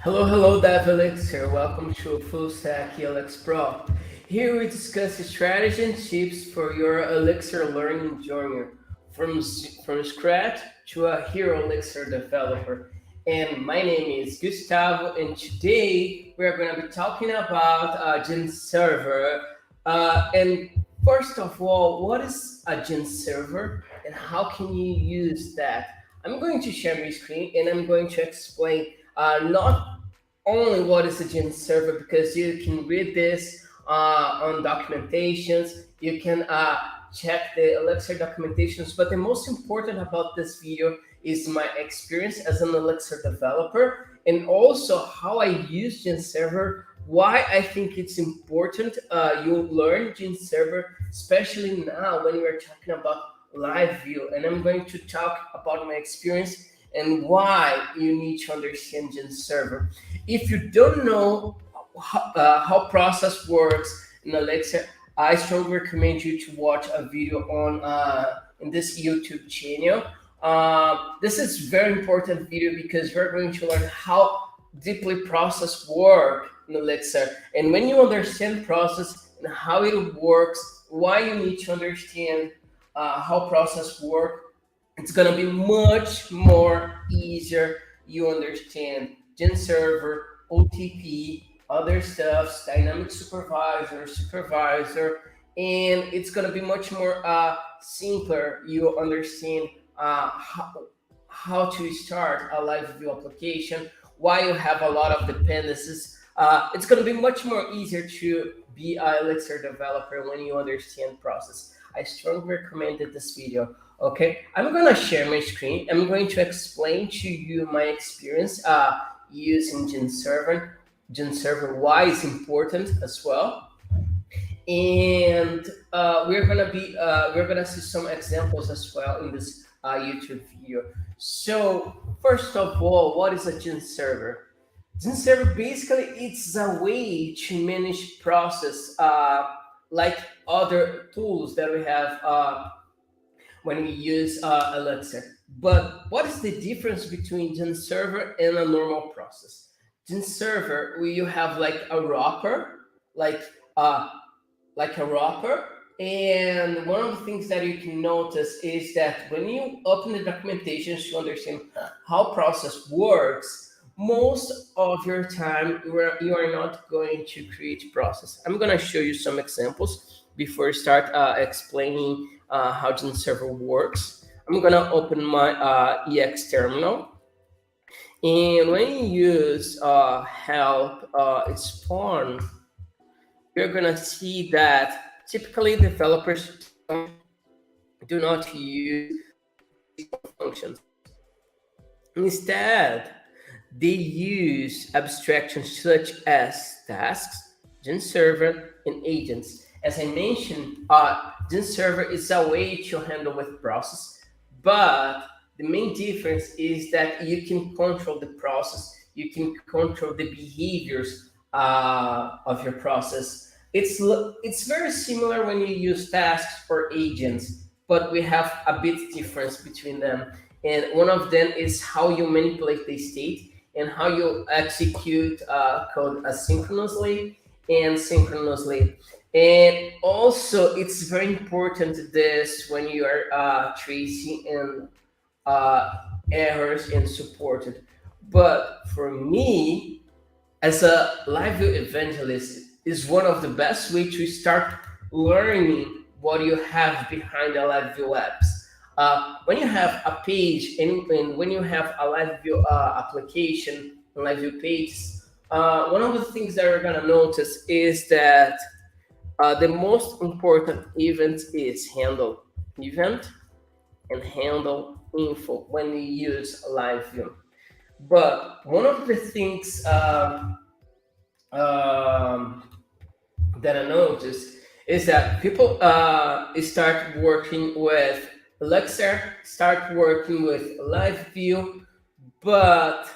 Hello, Elixir. Welcome to Full Stack ELX Pro. Here we discuss the strategy and tips for your Elixir learning journey from scratch to a hero Elixir developer. And my name is Gustavo, and today we are going to be talking about GenServer. And first of all, what is a GenServer and how can you use that? I'm going to share my screen and I'm going to explain not only what is a GenServer because you can read this on documentations. You can check the Elixir documentations. But the most important about this video is my experience as an Elixir developer and also how I use GenServer. Why I think it's important you learn GenServer, especially now when we are talking about live view. And I'm going to talk about my experience and why you need to understand GenServer. If you don't know how process works in Elixir, I strongly recommend you to watch a video on in this YouTube channel. This is very important video because you're going to learn how deeply process work in Elixir. And when you understand process and how it works, why you need to understand how process work, it's gonna be much more easier. You understand GenServer, OTP, other stuffs, dynamic supervisor, and it's gonna be much more simpler. You understand how to start a live view application, why you have a lot of dependencies. It's gonna be much more easier to be an Elixir developer when you understand process. I strongly recommended this video. Okay, I'm gonna share my screen. I'm going to explain to you my experience using GenServer, why it's important as well, and we're gonna see some examples as well in this YouTube video. So first of all, what is a GenServer? GenServer basically it's a way to manage process like other tools that we have when we use Elixir. But what is the difference between GenServer and a normal process? GenServer, where you have like uh, like a wrapper, and one of the things that you can notice is that when you open the documentation to understand how process works, most of your time you are not going to create process. I'm going to show you some examples before I start explaining how GenServer works. I'm gonna open my EX terminal, and when you use help spawn, you're gonna see that typically developers do not use functions. Instead, they use abstractions such as tasks, GenServer, and agents. As I mentioned, GenServer is a way to handle with process, but the main difference is that you can control the process, you can control the behaviors of your process. It's very similar when you use tasks or agents, but we have a bit difference between them. And one of them is how you manipulate the state and how you execute code asynchronously and synchronously. And also, it's very important this when you are tracing and errors and supported. But for me, as a live view evangelist, is one of the best way to start learning what you have behind the live view apps. When you have a page and when you have a live view application and live view pages, one of the things that you're gonna notice is that the most important event is handle event and handle info when we use live view. But one of the things um, that I noticed is that people start working with Elixir, start working with live view, but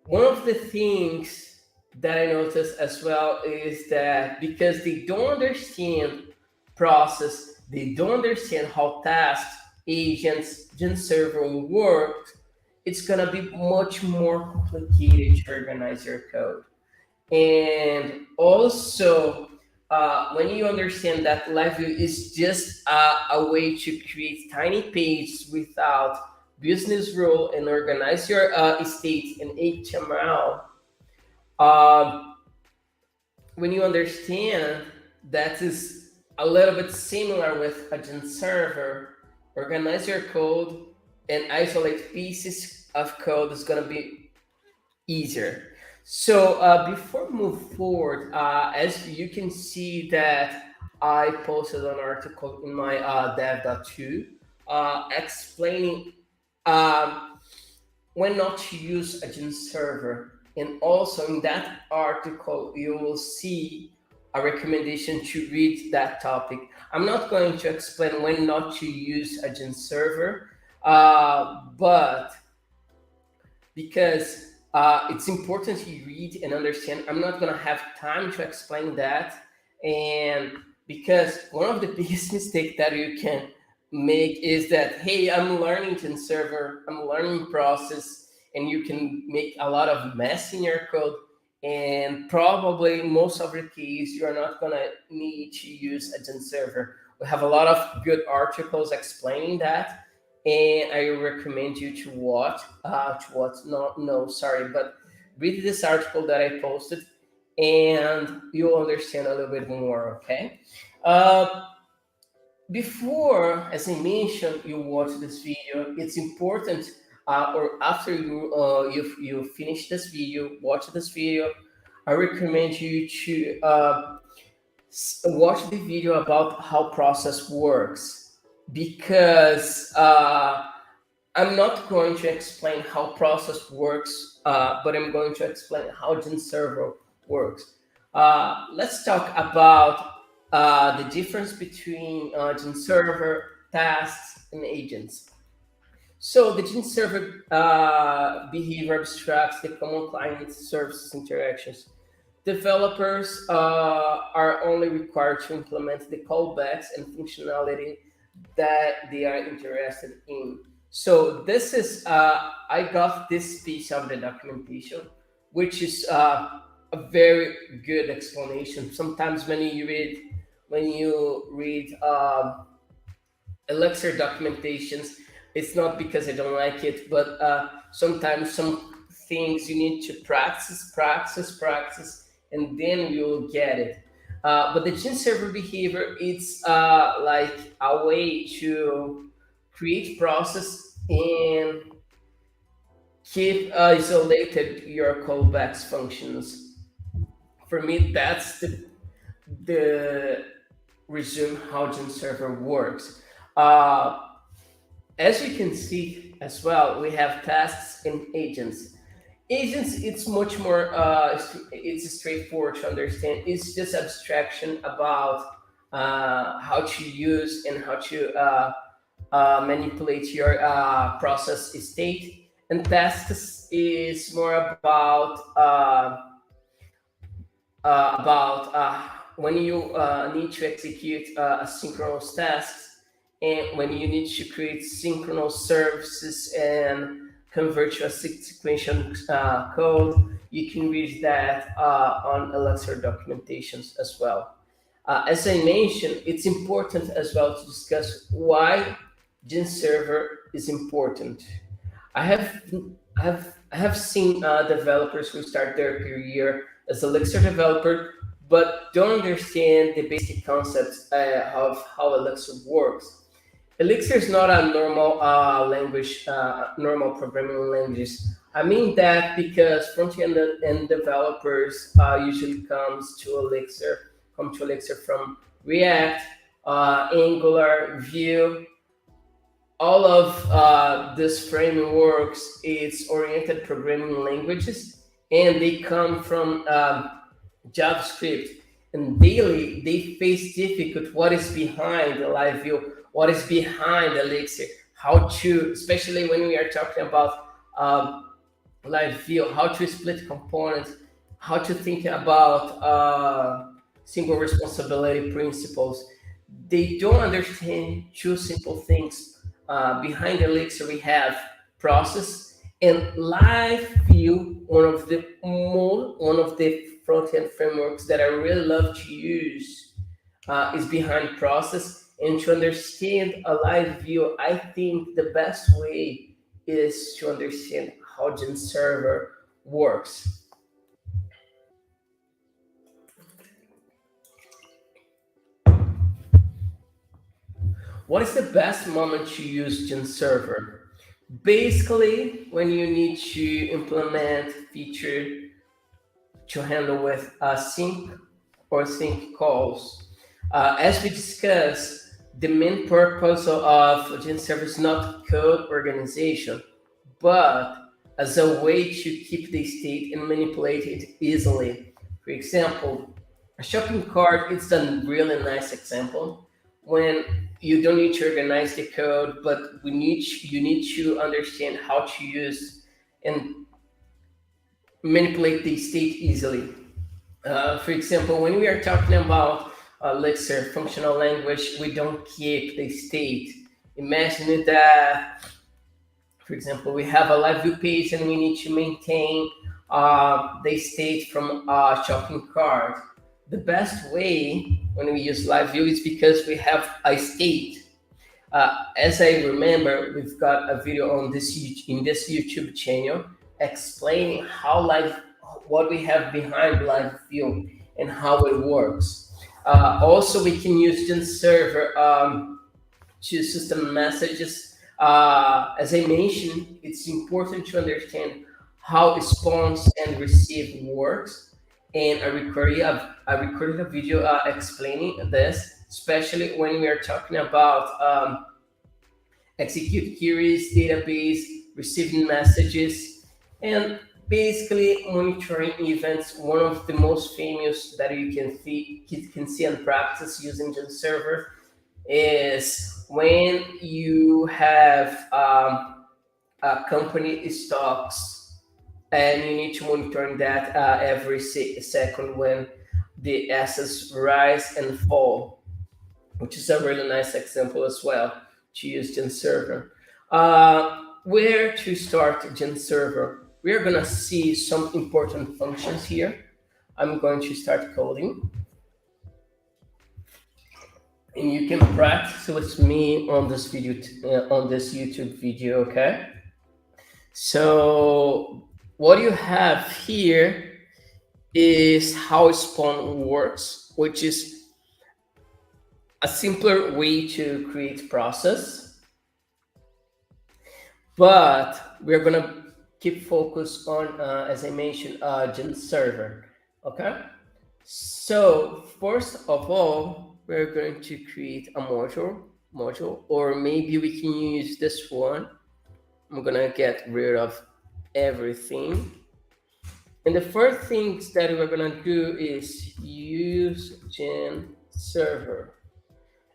one of the things that I noticed as well is that because they don't understand process, they don't understand how tasks, agents, GenServer work, it's gonna be much more complicated to organize your code. And also, when you understand that live view is just a way to create tiny pages without business rule and organize your state in HTML, um, when you understand that is a little bit similar with a GenServer, organize your code and isolate pieces of code is going to be easier. So before we move forward, as you can see that I posted an article in my dev.to explaining um, when not to use a GenServer. And also in that article, you will see a recommendation to read that topic. I'm not going to explain when not to use a GenServer, but because it's important to read and understand. I'm not gonna have time to explain that, and because one of the biggest mistake that you can make is that, hey, I'm learning to server, I'm learning process, and you can make a lot of mess in your code, and probably most of the case you're not gonna need to use a Gen server. We have a lot of good articles explaining that, and I recommend you no, sorry, but read this article that I posted, and you'll understand a little bit more. Okay. Uh, Before, as I mentioned, you watch this video, it's important, or after you finish this video, watch this video. I recommend you to watch the video about how process works, because I'm not going to explain how process works, but I'm going to explain how GenServer works. Let's talk about the difference between GenServer, tasks, and agents. So the GenServer behavior abstracts the common client services interactions. Developers are only required to implement the callbacks and functionality that they are interested in. So this is I got this piece of the documentation, which is a very good explanation. Sometimes when you read Elixir documentations, it's not because I don't like it, but sometimes some things you need to practice, and then you'll get it. But the gene server behavior, it's like a way to create process and keep isolated your callbacks functions. For me, that's the resume how GenServer works. Uh, as you can see as well, we have tasks and agents. Agents, it's much more, it's straightforward to understand. It's just abstraction about how to use and how to manipulate your process state. And tasks is more about when you need to execute asynchronous tasks, and when you need to create synchronous services and convert to a sequential code. You can read that on Elixir documentations as well. As I mentioned, it's important as well to discuss why GenServer is important. I have I have seen developers who start their career as Elixir developer, but don't understand the basic concepts of how Elixir works. Elixir is not a normal language, normal programming language. I mean that because front-end and developers usually come to Elixir from React, Angular, Vue. All of these frameworks, it's oriented programming languages, and they come from JavaScript. And daily, they face difficult what is behind the live view, what is behind Elixir, how to, especially when we are talking about live view, how to split components, how to think about single responsibility principles. They don't understand two simple things. Behind Elixir, we have process, And live view, one of the front end frameworks that I really love to use, is behind process. And to understand a live view, I think the best way is to understand how GenServer works. What is the best moment to use GenServer? Basically, when you need to implement feature to handle with sync or sync calls. As we discussed, the main purpose of GenServer is not code organization, but as a way to keep the state and manipulate it easily. For example, a shopping cart is a really nice example when you don't need to organize the code, but you need to understand how to use and manipulate the state easily. For example, when we are talking about Elixir functional language, we don't keep the state. Imagine that, for example, we have a live view page and we need to maintain the state from a shopping cart. The best way when we use live view is because we have a state. As I remember, we've got a video on this in this YouTube channel explaining how live what we have behind live view and how it works. Also, we can use GenServer to system messages. As I mentioned, it's important to understand how response and receive works. And I recorded a video explaining this, especially when we are talking about execute queries, database, receiving messages, and basically monitoring events. One of the most famous that you can see and practice using GenServer is when you have a company stocks and you need to monitor that every second when the assets rise and fall, which is a really nice example as well to use GenServer. Where to start GenServer? We're gonna see some important functions here. I'm going to start coding, and you can practice with me on this video, on this YouTube video. Okay. So what you have here is how spawn works, which is a simpler way to create process, but we're gonna keep focus on, as I mentioned, GenServer. Okay. So first of all, we're going to create a module, or maybe we can use this one. I'm gonna get rid of everything. And the first things that we're gonna do is use GenServer.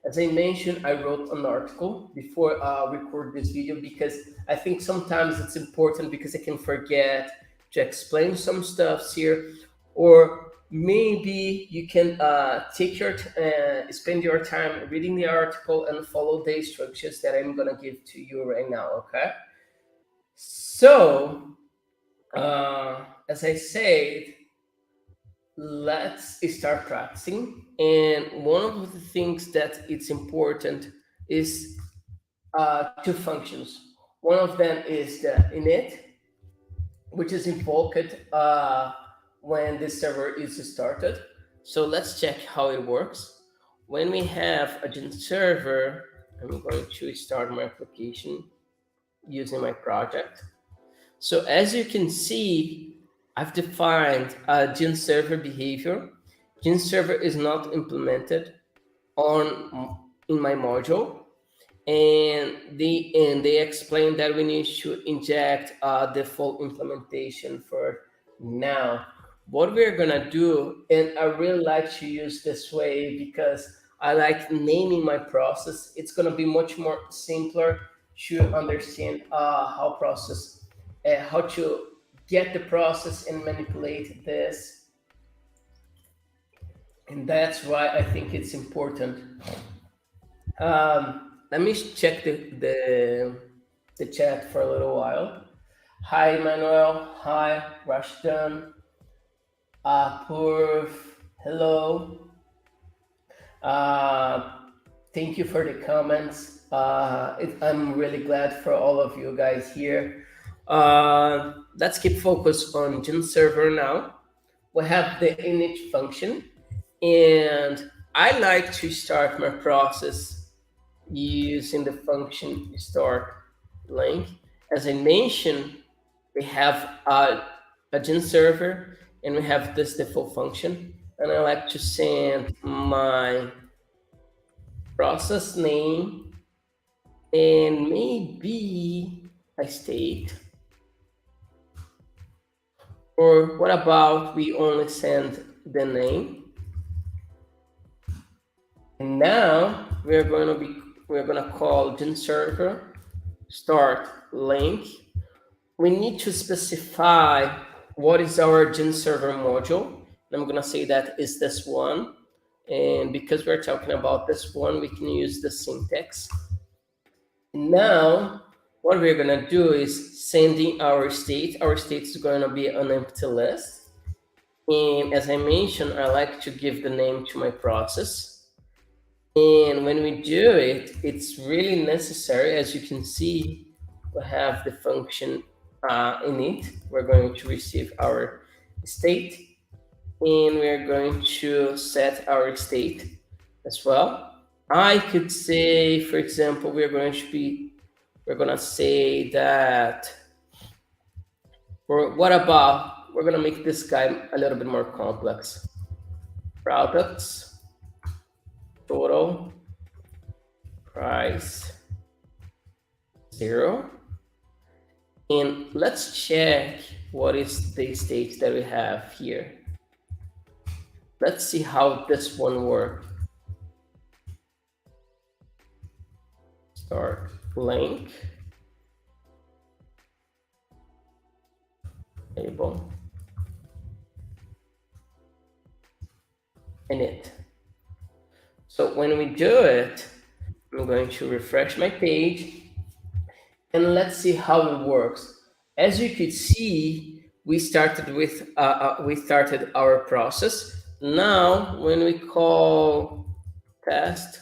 As I mentioned, I wrote an article before I record this video because I think sometimes it's important because I can forget to explain some stuff here, or maybe you can spend your time reading the article and follow the instructions that I'm gonna give to you right now. Okay. So, as I said, let's start practicing. And one of the things that it's important is two functions. One of them is the init, which is invoked when the server is started. So let's check how it works. When we have a GenServer, I'm going to start my application using my project. So as you can see, I've defined a GenServer behavior. GenServer is not implemented in my module, and they explain that we need to inject the full implementation for now. What we're gonna do, and I really like to use this way because I like naming my process. It's gonna be much more simpler to understand how to get the process and manipulate this, and that's why I think it's important. Let me check the chat for a little while. Hi, Manuel. Hi, Rashdan. Purv. Hello. Uh, Thank you for the comments. I'm really glad for all of you guys here. Let's keep focus on GenServer now. We have the init function, and I like to start my process using the function start link. As I mentioned, we have a GenServer, and we have this default function, and I like to send my process name and maybe a state. Or what about we only send the name? And now we're gonna call GenServer start link. We need to specify what is our GenServer module. I'm gonna say that is this one. And because we're talking about this one, we can use the syntax. Now, what we're gonna do is sending our state. Our state is gonna be an empty list. And as I mentioned, I like to give the name to my process. And when we do it, it's really necessary. As you can see, we have the function init. We're going to receive our state, and we're going to set our state as well. I could say, for example, we're gonna say that, or what about, we're gonna make this guy a little bit more complex. Products, total, price, 0. And let's check what is the state that we have here. Let's see how this one works. Start link, label, init. So when we do it, I'm going to refresh my page, and let's see how it works. As you could see, we started our process. Now, when we call test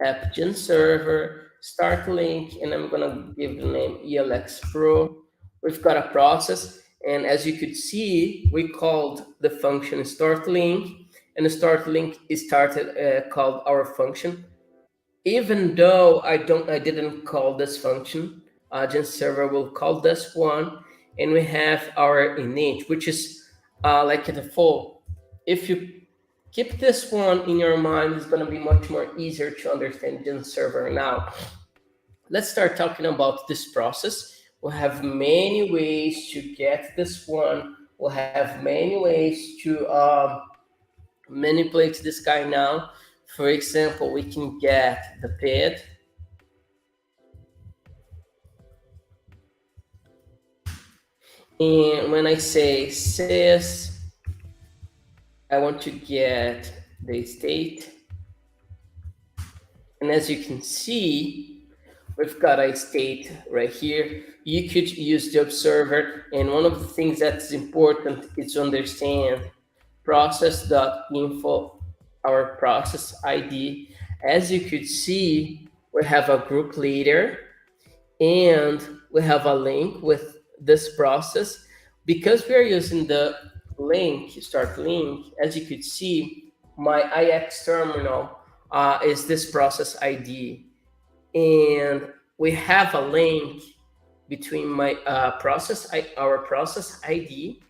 app GenServer start link, and I'm gonna give the name Elixir Pro, we've got a process, and as you could see, we called the function start link, and the start link is called our function. Even though I didn't call this function, GenServer will call this one, and we have our init, which is like a default. If you keep this one in your mind, it's going to be much more easier to understand GenServer. Now, let's start talking about this process. We'll have many ways to get this one. We'll have many ways to manipulate this guy now. For example, we can get the PID. And when I say sys, I want to get the state. And as you can see, we've got a state right here. You could use the observer. And one of the things that's important is to understand process.info, our process ID. As you could see, we have a group leader, and we have a link with this process. Because we are using the link, start link, as you could see, my IX terminal is this process ID. And we have a link between my our process ID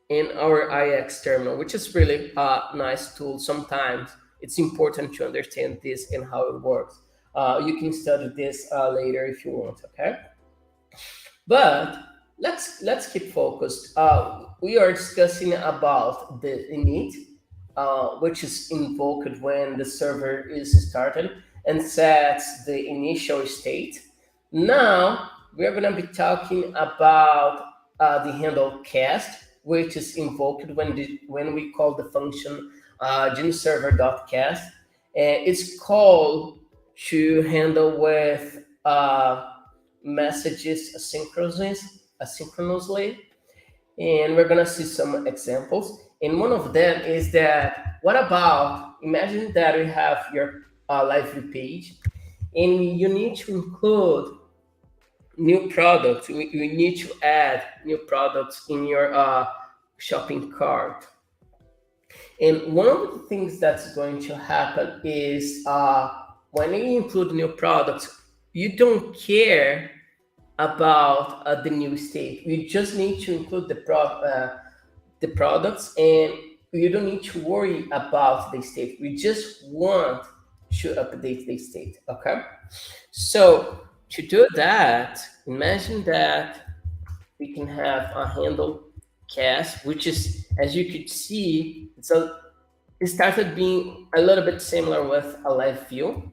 and our IX terminal, which is really a nice tool. Sometimes it's important to understand this and how it works. You can study this later if you want, okay? But let's keep focused. We are discussing about the init, which is invoked when the server is started and sets the initial state. Now we're going to be talking about the handle cast, which is invoked when we call the function GenServer.cast. It's called to handle with messages asynchronously, and we're gonna see some examples. And one of them is that, what about, imagine that we have your live view page, and you need to include new products. We need to add new products in your shopping cart. And one of the things that's going to happen is when you include new products, you don't care about the new state. You just need to include the products, and you don't need to worry about the state. We just want to update the state. Okay. So to do that, imagine that we can have a handle cast, which is, as you could see, it started being a little bit similar with a live view.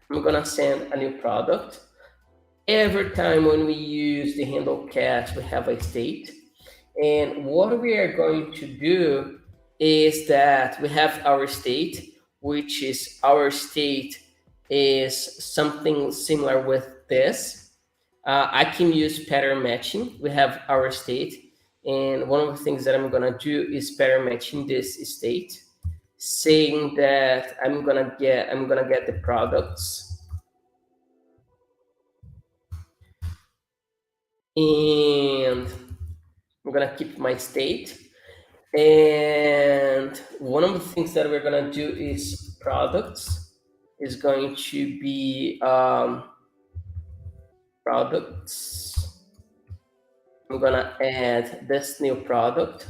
I'm gonna send a new product. Every time when we use the handle cast, we have a state. And what we are going to do is that we have our state, which is our state is something similar with this. I can use pattern matching. We have our state, and one of the things that I'm gonna do is pattern matching this state, saying that I'm gonna get the products, and I'm gonna keep my state. And one of the things that we're gonna do is products is going to be products. I'm gonna add this new product.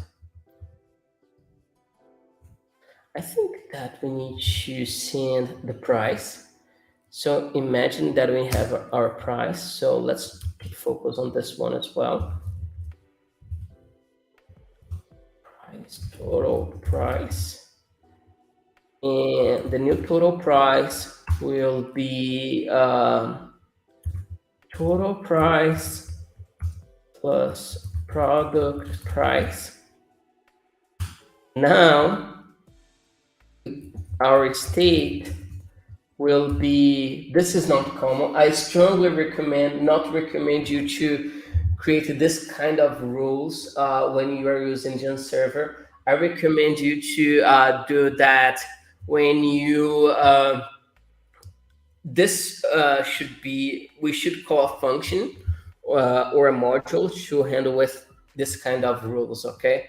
I think that we need to send the price. So imagine that we have our price. So let's focus on this one as well. Price, total price. And the new total price will be total price plus product price. Now, our state will be, this is not common. I strongly not recommend you to create this kind of rules when you are using GenServer. I recommend you to do that when you, this should be, we should call a function or a module to handle with this kind of rules, okay?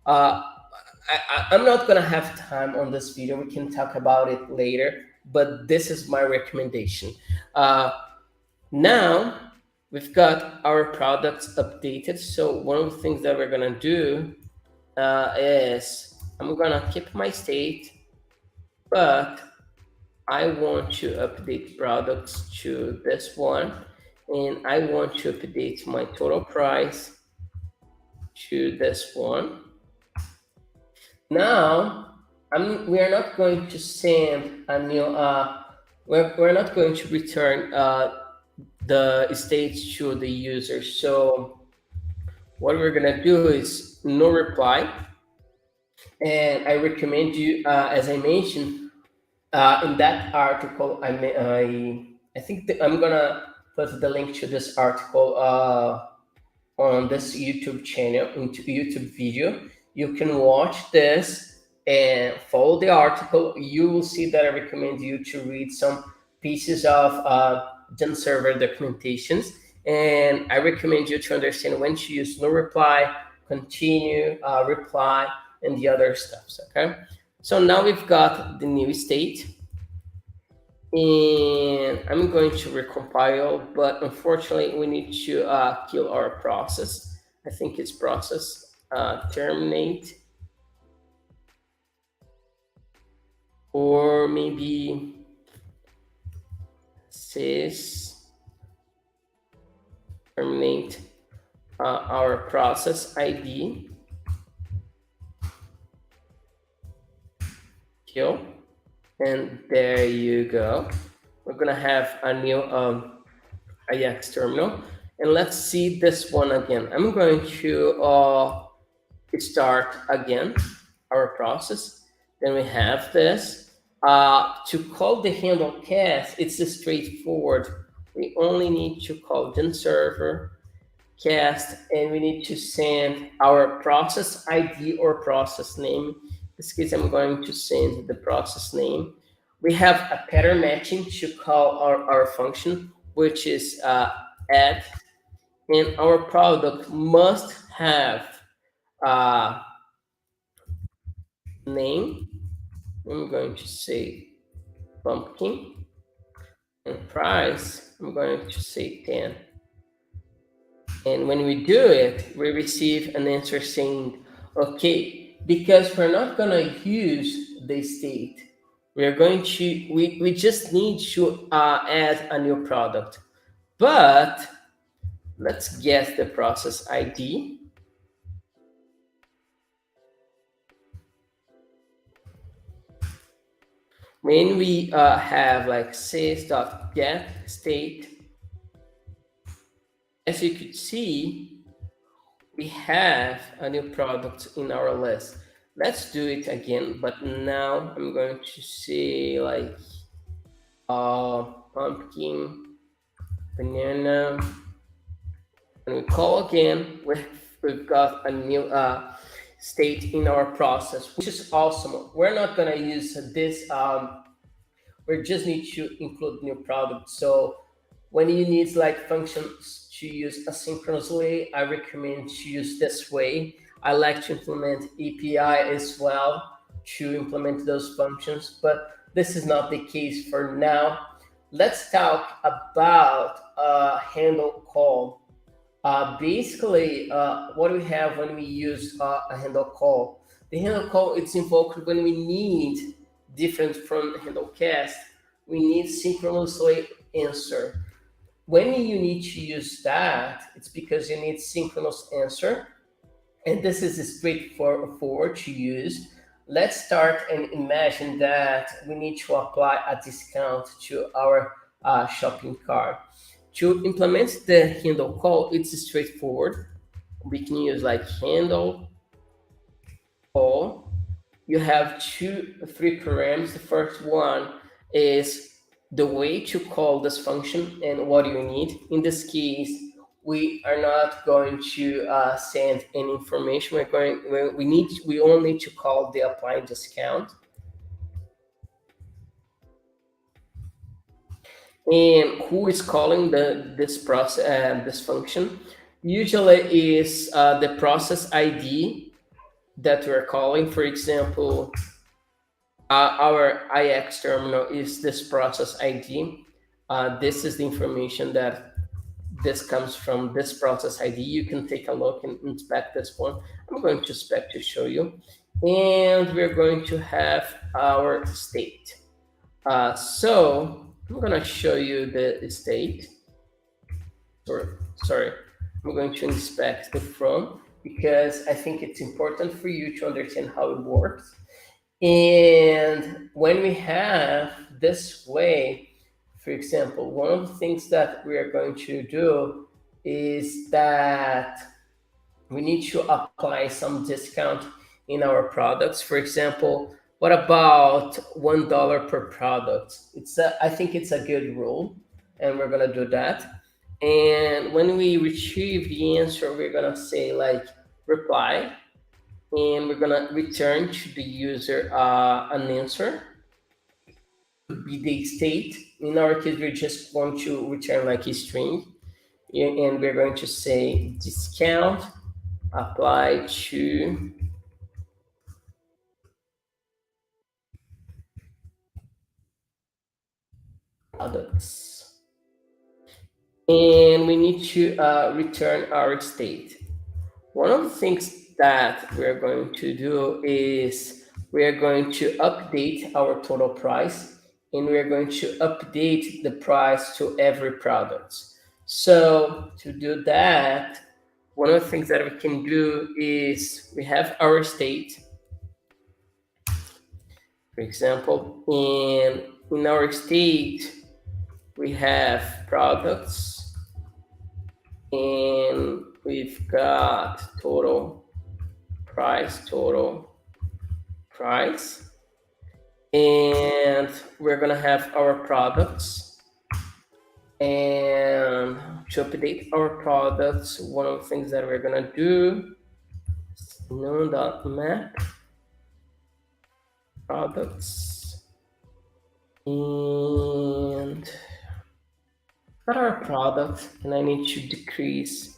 I'm not gonna have time on this video. We can talk about it later, but this is my recommendation. Now we've got our products updated. So one of the things that we're gonna do is I'm gonna keep my state, but I want to update products to this one, and I want to update my total price to this one. Now, we are not going to send a new, we're not going to return the states to the user. So what we're gonna do is no reply. And I recommend you, as I mentioned, in that article, I think I'm gonna put the link to this article on this YouTube channel, into YouTube video. You can watch this and follow the article. You will see that I recommend you to read some pieces of GenServer documentations, and I recommend you to understand when to use no reply, continue, reply, and the other steps. Okay. So now we've got the new state, and I'm going to recompile, but unfortunately we need to kill our process. I think it's process terminate, or maybe sys terminate our process ID, kill, and there you go. We're gonna have a new IX terminal, and let's see this one again. I'm going to start again our process. Then we have this. To call the handle cast, it's straightforward. we only need to call GenServer cast, and we need to send our process ID or process name. In this case, I'm going to send the process name. We have a pattern matching to call our function, which is add, and our product must have a name. I'm going to say pumpkin, and price, I'm going to say 10. And when we do it, we receive an answer saying, okay, because we're not going to use the state, we just need to add a new product. But let's guess the process ID. When we have like sys.get state, as you could see, we have a new product in our list. Let's do it again, but now I'm going to say like pumpkin, banana. When we call again, we've got a new state in our process, which is awesome. We're not gonna use this. We just need to include new product. So when you need like functions to use asynchronously, I recommend to use this way. I like to implement API as well to implement those functions, but this is not the case for now. Let's talk about a handle call. Basically, what we have when we use a handle call. The handle call it's invoked when we need, different from handle cast, we need synchronously answer. When you need to use that, it's because you need synchronous answer, and this is straightforward to use. Let's start and imagine that we need to apply a discount to our shopping cart. To implement the handle call, it's straightforward. We can use like handle call. You have three params. The first one is the way to call this function and what you need. In this case, we are not going to send any information. We only need to call the apply discount. And who is calling this process this function? Usually is the process ID that we're calling. For example, our IX terminal is this process ID. This is the information that this comes from this process ID. You can take a look and inspect this one. I'm going to inspect to show you. And we're going to have our state. So I'm going to show you the state. Sorry, I'm going to inspect the from because I think it's important for you to understand how it works. And when we have this way, for example, one of the things that we are going to do is that we need to apply some discount in our products. For example, what about $1 per product? I think it's a good rule, and we're gonna do that. And when we retrieve the answer, we're gonna say like reply, and we're gonna return to the user an answer. Could be the state. In our case, we just want to return like a string, and we're going to say discount apply to products. And we need to return our state. One of the things that we're going to do is we are going to update our total price, and we are going to update the price to every product. So to do that, one of the things that we can do is we have our state, for example, and in our state, we have products, and we've got total price, and we're gonna have our products, And to update our products, one of the things that we're gonna do is node.map products, and got our product, and I need to decrease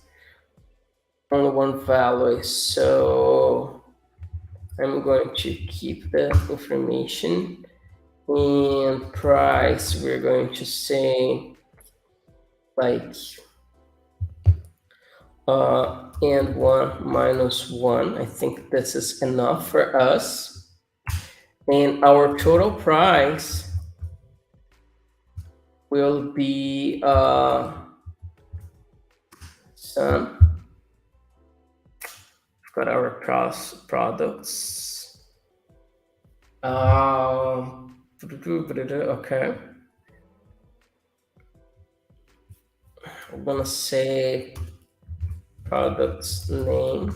only one value. So I'm going to keep the information, and price we're going to say like and 1 minus 1. I think this is enough for us. And our total price will be some. We've got our products. Okay. I'm gonna say products name.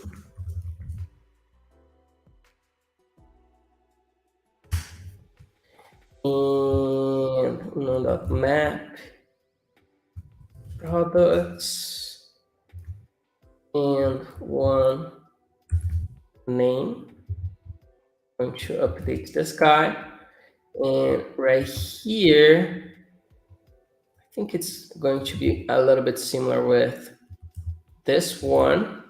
And node.map products and one name. I'm going to update this guy, and right here I think it's going to be a little bit similar with this one.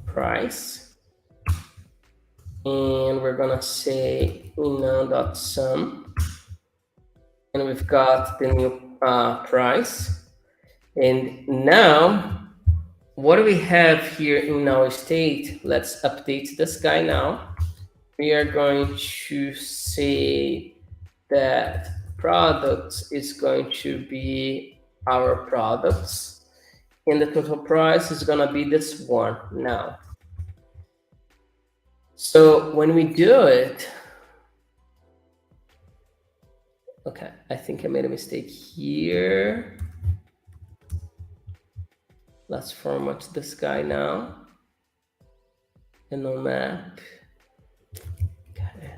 Price, and we're gonna say init.sum, and we've got the new price. And now what do we have here in our state? Let's update this guy now. We are going to say that products is going to be our products, and the total price is gonna be this one now. So when we do it, okay, I think I made a mistake here. Let's format this guy now. And no map. Okay.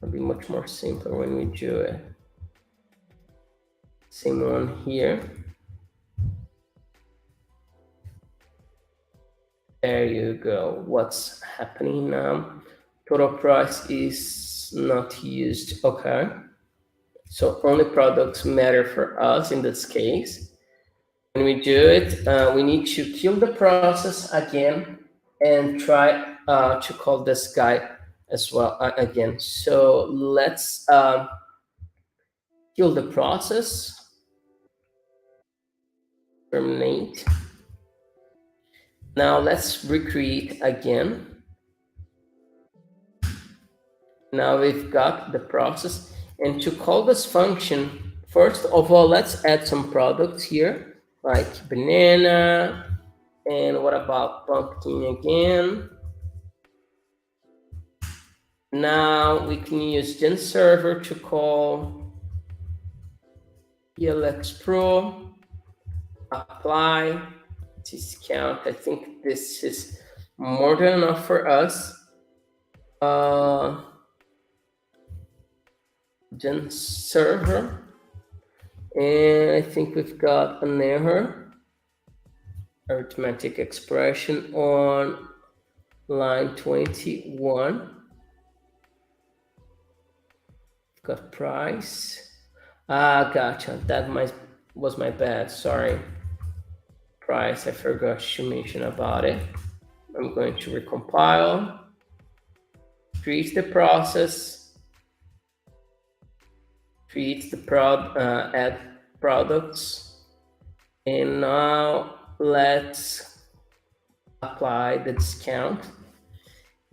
It'll be much more simpler when we do it. Same one here. There you go. What's happening now? Total price is not used. Okay. So only products matter for us in this case. When we do it, we need to kill the process again and try to call this guy as well again. So let's kill the process, terminate. Now let's recreate again. Now we've got the process, and to call this function, first of all, let's add some products here, like banana, and what about pumpkin again? Now we can use GenServer to call Elixir Pro, apply, discount. I think this is more than enough for us. GenServer, and I think we've got an error, arithmetic expression on line 21. We've got price. Gotcha. That was my bad. Sorry. Price, I forgot to mention about it. I'm going to recompile, create the process, create the add products, and now let's apply the discount.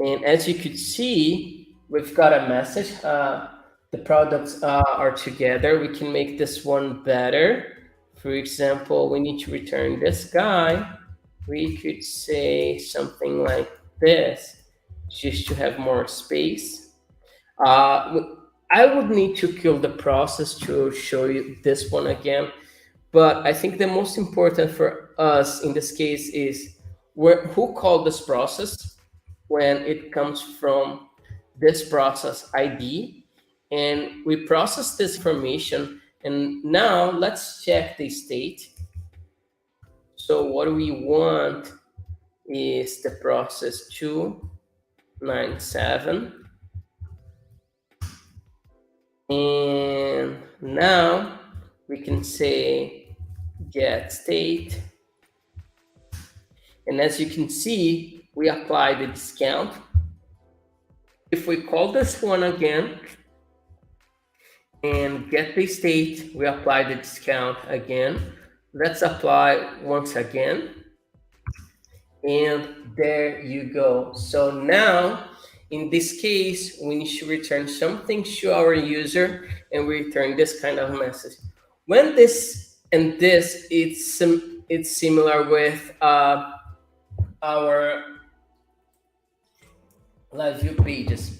And as you could see, we've got a message. The products are together. We can make this one better. For example, we need to return this guy. We could say something like this, just to have more space. I would need to kill the process to show you this one again. But I think the most important for us in this case is who called this process when it comes from this process ID, and we process this information. And now let's check the state. So what we want is the process 297. And now we can say get state. And as you can see, we apply the discount. If we call this one again and get the state, we apply the discount again. Let's apply once again. And there you go. So now, in this case, we need to return something to our user, and we return this kind of message. When this and this, it's similar with our live view pages.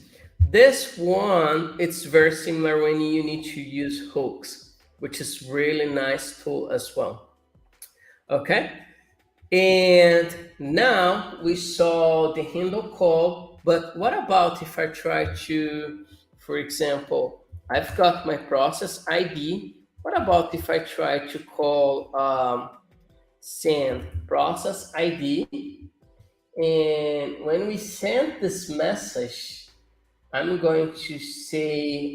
This one, it's very similar when you need to use hooks, which is really nice tool as well. Okay. And now we saw the handle call, but what about if I try to, for example, I've got my process ID. What about if I try to call send process ID? And when we send this message, I'm going to say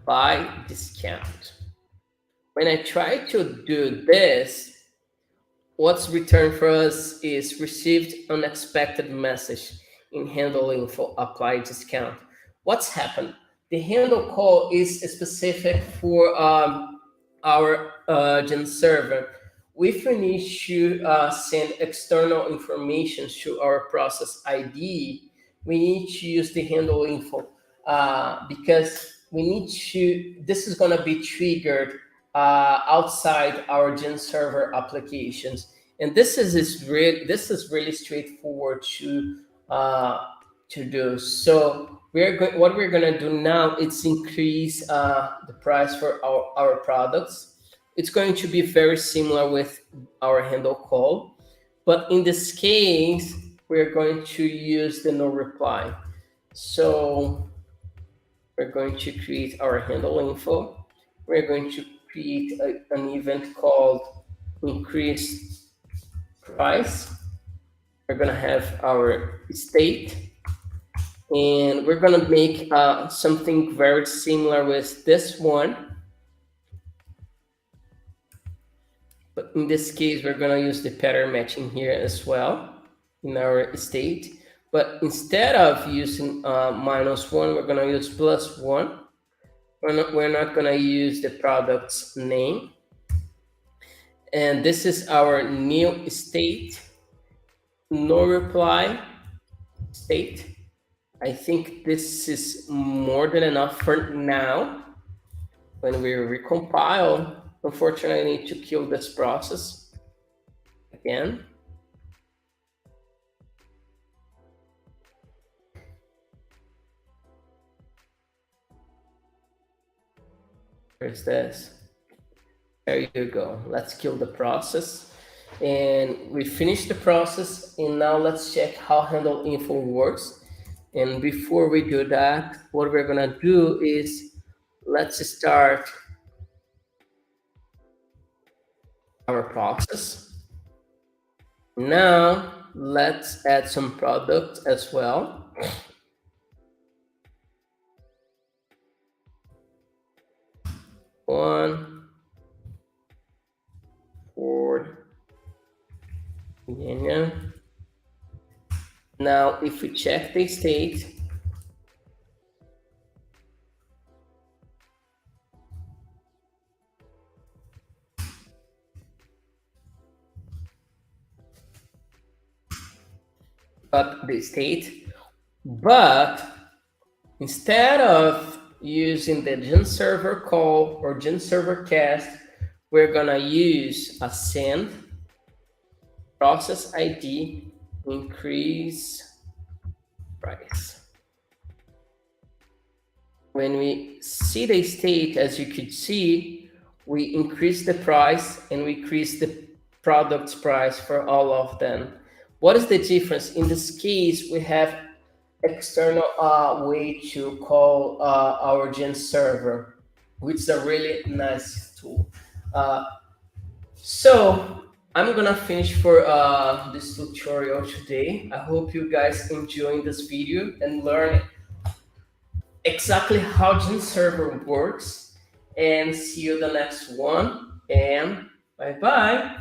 buy discount. When I try to do this, what's returned for us is received unexpected message in handle info apply discount. What's happened? The handle call is specific for our GenServer. If we need to send external information to our process ID, we need to use the handle info because we need to, this is going to be triggered outside our GenServer applications. And this is really straightforward to do. So what we're going to do now is increase the price for our products. It's going to be very similar with our handle call, but in this case, we're going to use the no reply. So we're going to create our handle info. We're going to create an event called increase price. We're going to have our state, and we're going to make something very similar with this one. But in this case, we're going to use the pattern matching here as well in our state. But instead of using -1, we're going to use +1. We're not going to use the product's name. And this is our new state, no reply state. I think this is more than enough for now. When we recompile, unfortunately, I need to kill this process again. Where's this? There you go. Let's kill the process. And we finished the process. And now let's check how handle info works. And before we do that, what we're going to do is let's start our process. Now let's add some products as well. One, Ford, Virginia. Now, if we check the state, got the state, but instead of using the GenServer call or GenServer cast, we're gonna use a send process ID increase price. When we see the state, as you could see, we increase the price and we increase the product's price for all of them. What is the difference? In this case, we have external way to call our GenServer, which is a really nice tool. Uh, so I'm gonna finish for this tutorial today. I hope you guys enjoying this video and learn exactly how GenServer works. And see you the next one. And bye bye.